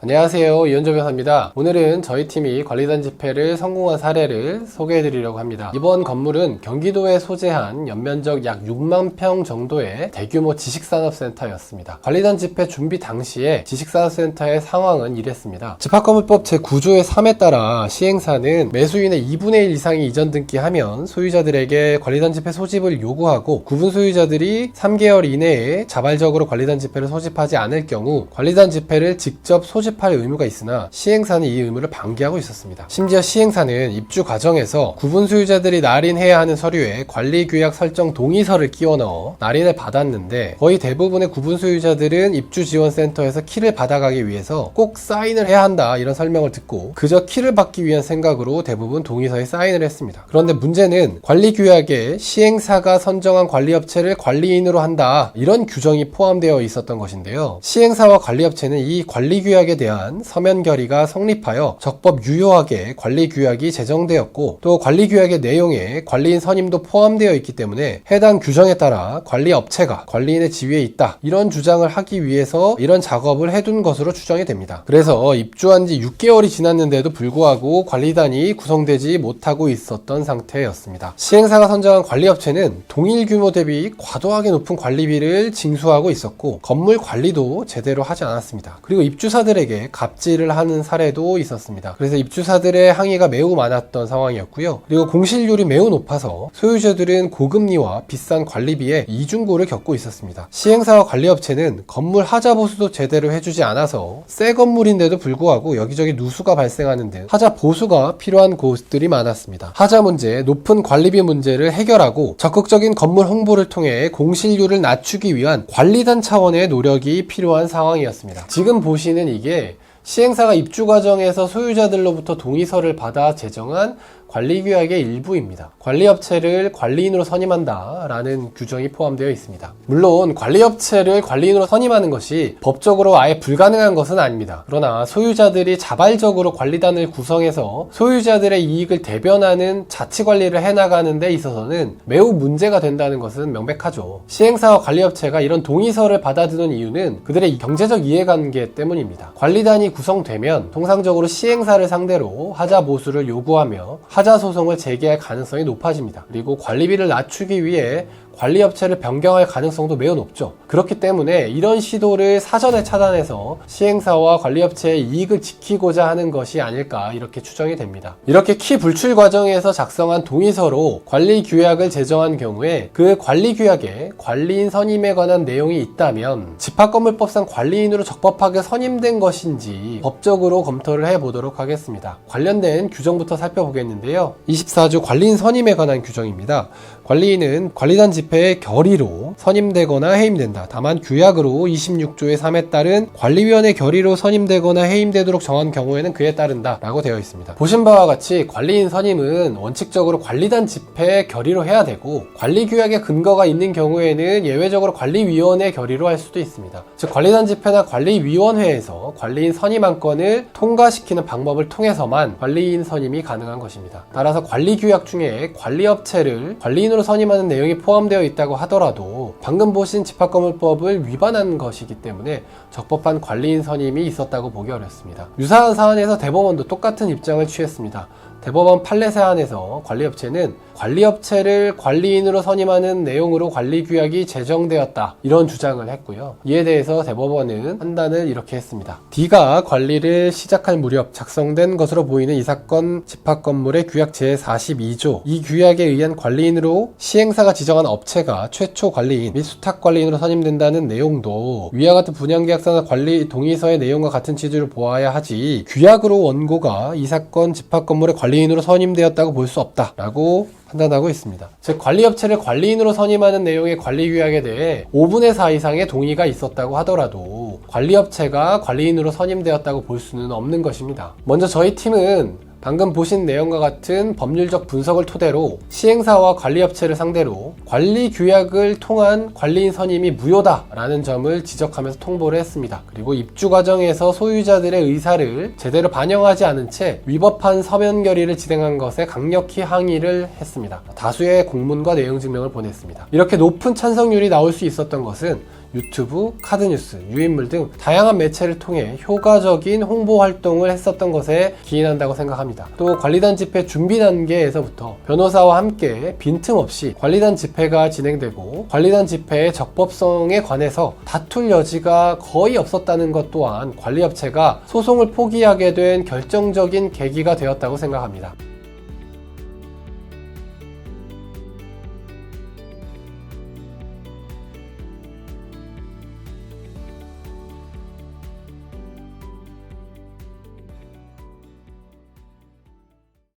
안녕하세요, 이현조 변호사입니다. 오늘은 저희 팀이 관리단 집회를 성공한 사례를 소개해드리려고 합니다. 이번 건물은 경기도에 소재한 연면적 약 6만 평 정도의 대규모 지식산업센터였습니다. 관리단 집회 준비 당시에 지식산업센터의 상황은 이랬습니다. 집합건물법 제9조의 3에 따라 시행사는 매수인의 2분의 1 이상이 이전 등기하면 소유자들에게 관리단 집회 소집을 요구하고 구분 소유자들이 3개월 이내에 자발적으로 관리단 집회를 소집하지 않을 경우 관리단 집회를 직접 소집할 의무가 있으나 시행사는 이 의무를 방기하고 있었습니다. 심지어 시행사는 입주 과정에서 구분 소유자들이 날인해야 하는 서류에 관리규약 설정 동의서를 끼워 넣어 날인을 받았는데 거의 대부분의 구분 소유자들은 입주지원센터에서 키를 받아가기 위해서 꼭 사인을 해야 한다 이런 설명을 듣고 그저 키를 받기 위한 생각으로 대부분 동의서에 사인을 했습니다. 그런데 문제는 관리규약에 시행사가 선정한 관리업체를 관리인으로 한다 이런 규정이 포함되어 있었던 것인데요. 시행사와 관리업체는 이 관리규약에 대한 서면 결의가 성립하여 적법 유효하게 관리규약이 제정되었고 또 관리규약의 내용에 관리인 선임도 포함되어 있기 때문에 해당 규정에 따라 관리업체가 관리인의 지위에 있다 이런 주장을 하기 위해서 이런 작업을 해둔 것으로 추정이 됩니다. 그래서 입주한 지 6개월이 지났는데도 불구하고 관리단이 구성되지 못하고 있었던 상태였습니다. 시행사가 선정한 관리업체는 동일 규모 대비 과도하게 높은 관리비를 징수하고 있었고 건물 관리도 제대로 하지 않았습니다. 그리고 입주사들에게 갑질을 하는 사례도 있었습니다. 그래서 입주사들의 항의가 매우 많았던 상황이었고요. 그리고 공실률이 매우 높아서 소유주들은 고금리와 비싼 관리비에 이중고를 겪고 있었습니다. 시행사와 관리업체는 건물 하자 보수도 제대로 해주지 않아서 새 건물인데도 불구하고 여기저기 누수가 발생하는 등 하자 보수가 필요한 곳들이 많았습니다. 하자 문제, 높은 관리비 문제를 해결하고 적극적인 건물 홍보를 통해 공실률을 낮추기 위한 관리단 차원의 노력이 필요한 상황이었습니다. 지금 보시는 이게 시행사가 입주 과정에서 소유자들로부터 동의서를 받아 제정한 관리규약의 일부입니다. 관리업체를 관리인으로 선임한다 라는 규정이 포함되어 있습니다. 물론 관리업체를 관리인으로 선임하는 것이 법적으로 아예 불가능한 것은 아닙니다. 그러나 소유자들이 자발적으로 관리단을 구성해서 소유자들의 이익을 대변하는 자치관리를 해나가는 데 있어서는 매우 문제가 된다는 것은 명백하죠. 시행사와 관리업체가 이런 동의서를 받아두는 이유는 그들의 경제적 이해관계 때문입니다. 관리단이 구성되면 통상적으로 시행사를 상대로 하자 보수를 요구하며 하자 소송을 제기할 가능성이 높아집니다. 그리고 관리비를 낮추기 위해 관리업체를 변경할 가능성도 매우 높죠. 그렇기 때문에 이런 시도를 사전에 차단해서 시행사와 관리업체의 이익을 지키고자 하는 것이 아닐까 이렇게 추정이 됩니다. 이렇게 키 불출 과정에서 작성한 동의서로 관리규약을 제정한 경우에 그 관리규약에 관리인 선임에 관한 내용이 있다면 집합건물법상 관리인으로 적법하게 선임된 것인지 법적으로 검토를 해보도록 하겠습니다. 관련된 규정부터 살펴보겠는데요. 24조 관리인 선임에 관한 규정입니다. 관리인은 관리단 집회의 결의로 선임되거나 해임된다. 다만 규약으로 26조의 3에 따른 관리위원회 결의로 선임되거나 해임되도록 정한 경우에는 그에 따른다 라고 되어 있습니다. 보신 바와 같이 관리인 선임은 원칙적으로 관리단 집회의 결의로 해야 되고 관리규약에 근거가 있는 경우에는 예외적으로 관리위원회 결의로 할 수도 있습니다. 즉 관리단 집회나 관리위원회에서 관리인 선임 안건을 통과시키는 방법을 통해서만 관리인 선임이 가능한 것입니다. 따라서 관리규약 중에 관리업체를 관리인으로 선임하는 내용이 포함되어 있다고 하더라도 방금 보신 집합건물법을 위반한 것이기 때문에 적법한 관리인 선임이 있었다고 보기 어렵습니다. 유사한 사안에서 대법원도 똑같은 입장을 취했습니다. 대법원 판례 사안에서 관리업체는 관리업체를 관리인으로 선임하는 내용으로 관리규약이 제정되었다 이런 주장을 했고요. 이에 대해서 대법원은 판단을 이렇게 했습니다. D가 관리를 시작할 무렵 작성된 것으로 보이는 이 사건 집합건물의 규약 제42조 이 규약에 의한 관리인으로 시행사가 지정한 업체가 최초 관리인 및 수탁관리인으로 선임된다는 내용도 위와 같은 분양계약서나 관리 동의서의 내용과 같은 취지로 보아야 하지 규약으로 원고가 이 사건 집합건물의 관리인으로 선임되었다고 볼 수 없다 라고 판단하고 있습니다. 즉 관리업체를 관리인으로 선임하는 내용의 관리규약에 대해 5분의 4 이상의 동의가 있었다고 하더라도 관리업체가 관리인으로 선임되었다고 볼 수는 없는 것입니다. 먼저 저희 팀은 방금 보신 내용과 같은 법률적 분석을 토대로 시행사와 관리업체를 상대로 관리규약을 통한 관리인 선임이 무효다라는 점을 지적하면서 통보를 했습니다. 그리고 입주 과정에서 소유자들의 의사를 제대로 반영하지 않은 채 위법한 서면 결의를 진행한 것에 강력히 항의를 했습니다. 다수의 공문과 내용 증명을 보냈습니다. 이렇게 높은 찬성률이 나올 수 있었던 것은 유튜브, 카드뉴스, 유인물 등 다양한 매체를 통해 효과적인 홍보 활동을 했었던 것에 기인한다고 생각합니다. 또 관리단 집회 준비 단계에서부터 변호사와 함께 빈틈없이 관리단 집회가 진행되고 관리단 집회의 적법성에 관해서 다툴 여지가 거의 없었다는 것 또한 관리업체가 소송을 포기하게 된 결정적인 계기가 되었다고 생각합니다.